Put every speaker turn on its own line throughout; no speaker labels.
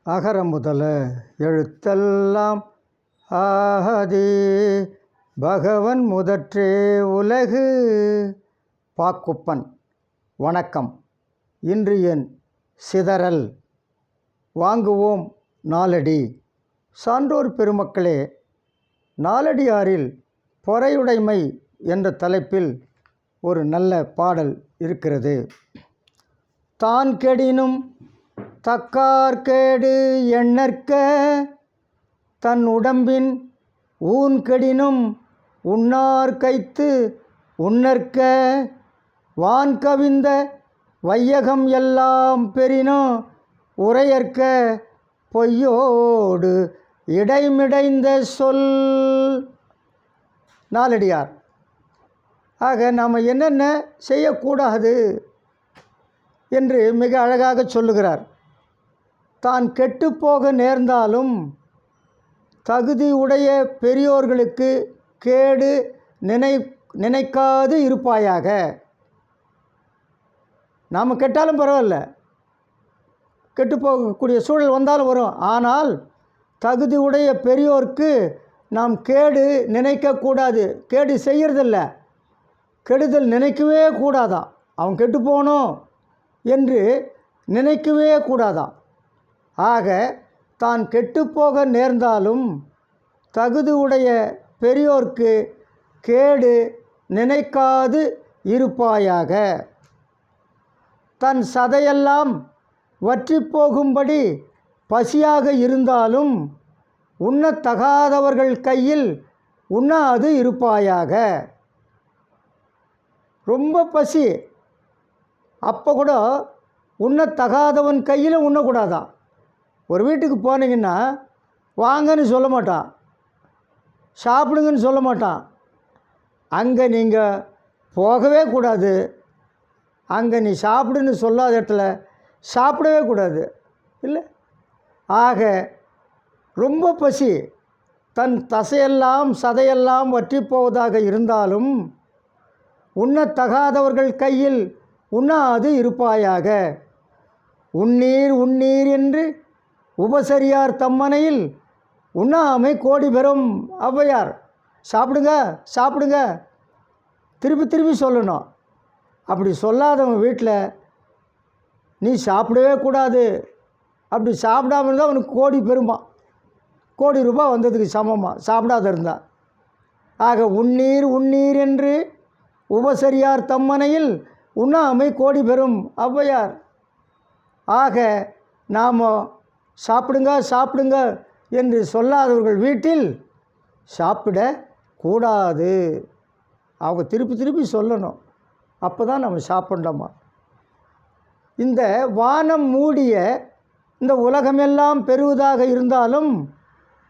அகர முதல எழுத்தெல்லாம் ஆதி பகவன் முதற்றே உலகு. பாக்குப்பன். வணக்கம். இன்று என் சிதறல் வாங்குவோம் நாலடி. சான்றோர் பெருமக்களே, நாலடியாரில் பொறையுடைமை என்ற தலைப்பில் ஒரு நல்ல பாடல் இருக்கிறது. தான் கெடினும் தக்கார்கேடு எண்ணற்க, தன் உடம்பின் ஊன் கெடினும் உண்ணார் கைத்து உண்ணற்க, வான் கவிந்த வையகம் எல்லாம் பெறினும் உரையற்க, பொய்யோடு இடைமிடைந்த சொல். நாலடியார். ஆக நாம் என்னென்ன செய்யக்கூடாது என்று மிக அழகாக சொல்லுகிறார். தான் கெட்டுப்போக நேர்ந்தாலும் தகுதியுடைய பெரியோர்களுக்கு கேடு நினைக்காது இருப்பாயாக. நாம் கெட்டாலும் பரவாயில்ல, கெட்டுப்போகக்கூடிய சூழல் வந்தாலும் வரும். ஆனால் தகுதியுடைய பெரியோருக்கு நாம் கேடு நினைக்கக்கூடாது. கேடு செய்கிறதில்ல, கெடுதல் நினைக்கவே கூடாதான். அவன் கெட்டு போகணும் என்று நினைக்கவே கூடாதான். ஆக தான் கெட்டுப்போக நேர்ந்தாலும் தகுதியுடைய பெரியோர்க்கு கேடு நினைக்காது இருப்பாயாக. தன் சதையெல்லாம் வற்றி போகும்படி பசியாக இருந்தாலும் உண்ணத்தகாதவர்கள் கையில் உண்ணாது இருப்பாயாக. ரொம்ப பசி, அப்போ கூட உண்ணத்தகாதவன் கையில் உண்ணக்கூடாதான். ஒரு வீட்டுக்கு போனீங்கன்னா வாங்கன்னு சொல்ல மாட்டான், சாப்பிடுங்கன்னு சொல்ல மாட்டான். அங்கே நீங்கள் போகவே கூடாது. அங்கே நீ சாப்பிடுன்னு சொல்லாத இடத்துல சாப்பிடவே கூடாது, இல்லை? ஆக ரொம்ப பசி, தன் தசையெல்லாம் சதையெல்லாம் வற்றி போவதாக இருந்தாலும் உண்ணத்தகாதவர்கள் கையில் உண்ணாது இருப்பாயாக. உண்ணீர் உண்ணீர் என்று உபசரியார் தம்மனையில் உண்ணாமை கோடி பெறும் ஔவையார். சாப்பிடுங்க சாப்பிடுங்க திருப்பி திருப்பி சொல்லணும். அப்படி சொல்லாதவன் வீட்டில் நீ சாப்பிடவே கூடாது. அப்படி சாப்பிடாம இருந்தால் அவனுக்கு கோடி பெருமா, கோடி ரூபாய் வந்ததுக்கு சமமாக சாப்பிடாத இருந்தால். ஆக உண்ணீர் உண்ணீர் என்று உபசரியார் தம்மனையில் உண்ணாமை கோடி பெறும் ஔவையார். ஆக நாம் சாப்பிடுங்க சாப்பிடுங்க என்று சொல்லாதவர்கள் வீட்டில் சாப்பிடக்கூடாது. அவங்க திருப்பி திருப்பி சொல்லணும், அப்போ தான் நம்ம சாப்பிட்றோமா. இந்த வானம் மூடிய இந்த உலகமெல்லாம் பெறுவதாக இருந்தாலும்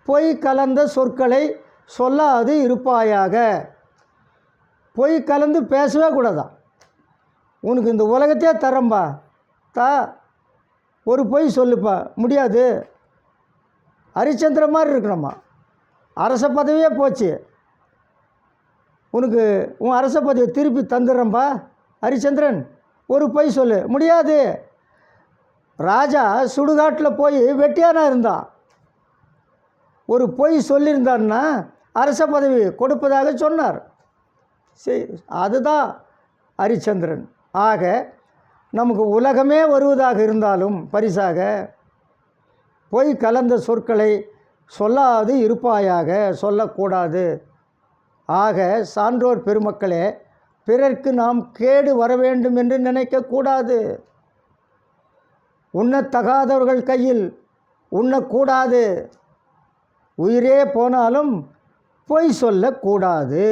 பொய் கலந்த சொற்களை சொல்லாது இருப்பாயாக. பொய் கலந்து பேசவே கூடாதான். உனக்கு இந்த உலகத்தையே தரம்பா, ஒரு பொய் சொல்லுப்பா, முடியாது. ஹரிச்சந்திர மாதிரி இருக்கணுமா, அரச பதவியே போச்சு, உனக்கு உன் அரச பதவியை திருப்பி தந்துடுறம்பா ஹரிச்சந்திரன், ஒரு பொய் சொல்லு, முடியாது. ராஜா சுடுகாட்டில் போய் வெட்டியானா இருந்தான். ஒரு பொய் சொல்லியிருந்தான்னா அரச பதவி கொடுப்பதாக சொன்னார். சரி, அதுதான் ஹரிச்சந்திரன். ஆக நமக்கு உலகமே வருவதாக இருந்தாலும் பரிசாக பொய் கலந்த சொற்களை சொல்லாது இருப்பாயாக, சொல்லக்கூடாது. ஆக சான்றோர் பெருமக்களே, பிறர்க்கு நாம் கேடு வர வேண்டும் என்று நினைக்கக்கூடாது. உண்ணத்தகாதவர்கள் கையில் உண்ணக்கூடாது. உயிரே போனாலும் பொய் சொல்லக்கூடாது.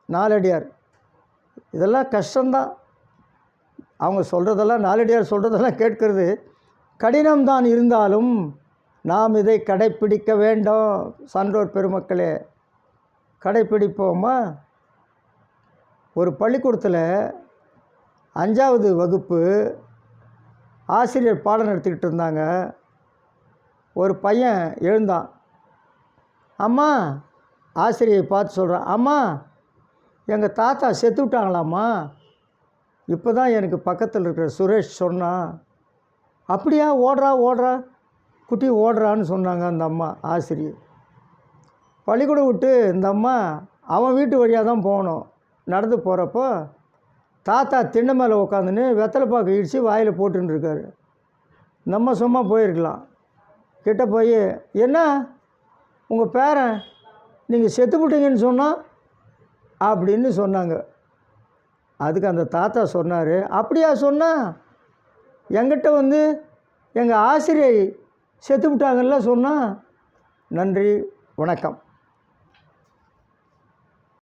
நாலடியார். இதெல்லாம் கஷ்டம்தான். அவங்க சொல்கிறதெல்லாம், நாலடியார் சொல்கிறதெல்லாம் கேட்கறது கடினம்தான். இருந்தாலும் நாம் இதை கடைப்பிடிக்க வேண்டும். சான்றோர் பெருமக்களே, கடைப்பிடிப்போமா? ஒரு பள்ளிக்கூடத்தில் 5வது வகுப்பு ஆசிரியர் பாடம் நடத்திக்கிட்டு இருந்தாங்க. ஒரு பையன் எழுந்தான். அம்மா, ஆசிரியை பார்த்து சொல்கிறான், அம்மா எங்கள் தாத்தா செத்து விட்டாங்களாம்மா. இப்போ தான் எனக்கு பக்கத்தில் இருக்கிற சுரேஷ் சொன்னான். அப்படியா, ஓடுறா ஓடுறா, குட்டி ஓடுறான்னு சொன்னாங்க அந்த அம்மா ஆசிரியர். பள்ளிக்கூடம் விட்டு இந்த அம்மா அவன் வீட்டு வழியாக தான் போகணும். நடந்து போகிறப்போ தாத்தா திண்ணை மேலே உட்காந்துன்னு வெத்தலை பாக்கு இடித்து வாயில் போட்டுன்னு இருக்காரு. நம்ம சும்மா போயிருக்கலாம். கிட்ட போய், என்ன உங்கள் பேரன் நீங்கள் செத்துப்பிட்டீங்கன்னு சொன்னால் அப்படின்னு சொன்னாங்க. அதுக்கு அந்த தாத்தா சொன்னார், அப்படியா சொன்னால் என்கிட்ட வந்து எங்கள் ஆசிரியை செத்துவிட்டாங்கல்ல சொன்னால். நன்றி, வணக்கம்.